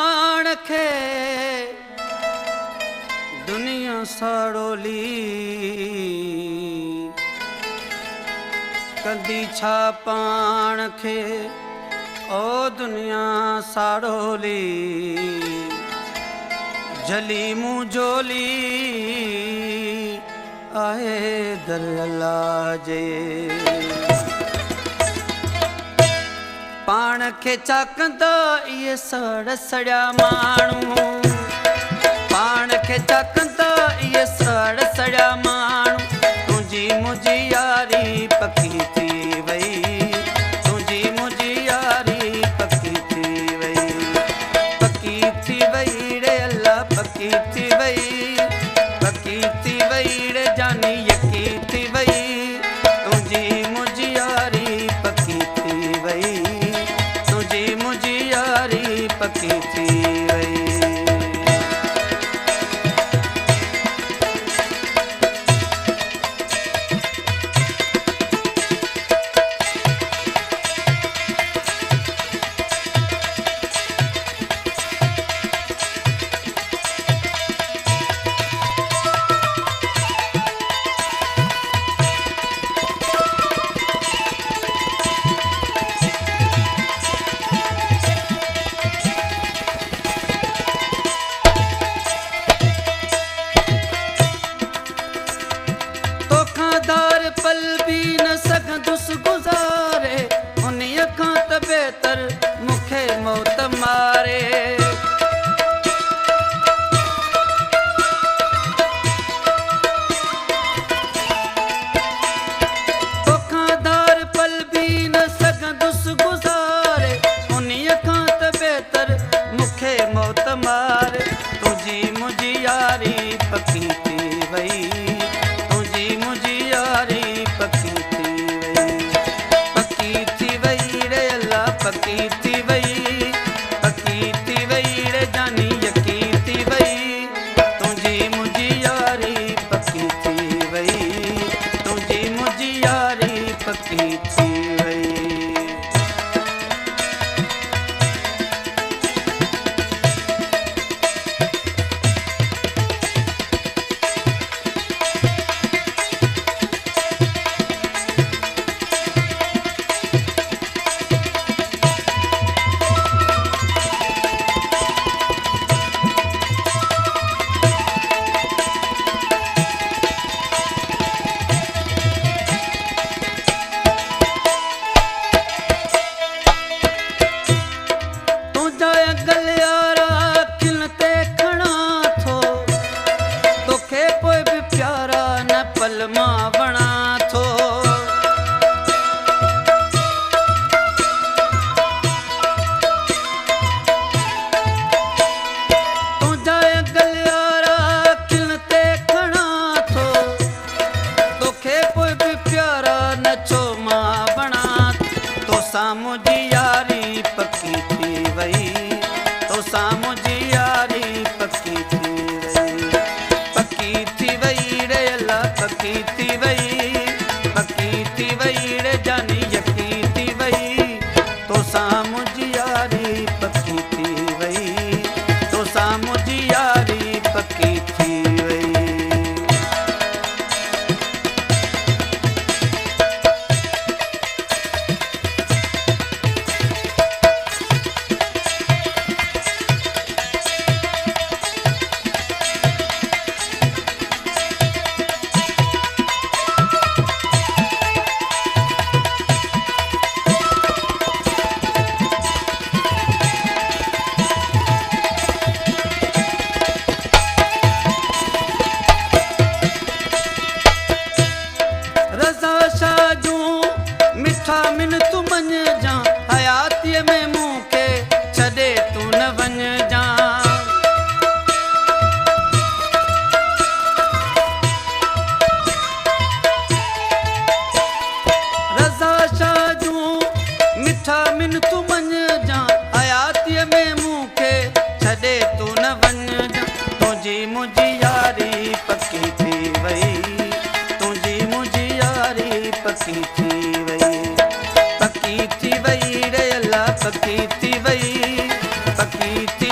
पाण खे दुनिया साड़ोली कदी छा पाण खे ओ दुनिया साड़ोली जली मुंह जोली आहे दर अल्लाह जे पाण खे छा कंदा इहे सड़ सड़िया माण्हू पाण खे छा कंदा इहे सड़ सड़िया माण्हू तुंहिंजी मुंहिंजी यारी पकी थी वई तुंहिंजी मुंहिंजी यारी पकी थी वई रे अल्लाह पकी थी वई रे जानी यकी थी वई तुंहिंजी मुंहिंजी यारी पकी थी वई तुंहिंजी मुंहिंजी यारी पकी थी वई पल भी न सघंदुस गुज़ारे उन्हीअ खां त बेहतर मूंखे मौत मारे तोखां धार पल भी न सघंदुस गुज़ारे उन्हीअ खां त बेहतर मूंखे मौत मारे तुंहिंजी मुंहिंजी यारी पकी थी वई तुंहिंजी मुंहिंजी यारी पकी थी वई रे अल्लाह पकी थी वई रे जानी यकी थी वई तुंहिंजी मुंहिंजी यारी पकी थी वई तुंहिंजी मुंहिंजी यारी पकी थी वई गलियारा खिल ते खणा थो तोखे पोइ बि प्यारा न पल मां वणा थो तुंहिंजा गलियारा खिल ते खणा थो तोखे पोइ बि प्यारा न छो मां वणा तोसां मुंहिंजी यारी पकी थी वई तोसां मुंहिंजी यारी पकी थी वई रे अल्लाह पकी थी वई रे जानी यकी थी वई तोसां मुंहिंजी यारी पकी थी वई तोसां मुंहिंजी यारी पकी थी वई मिन तू मन जा हयातीअ में मूंखे छॾे तू न वञ जा रज़ा शाह जूं मिठा मिन तू मन जा हयातीअ में मूंखे छॾे तू न वञ जा तुंहिंजी मुंहिंजी यारी पकी थी वई तुंहिंजी मुंहिंजी यारी पकी थी वई रे अल्लाह पकी थी वई पकी थी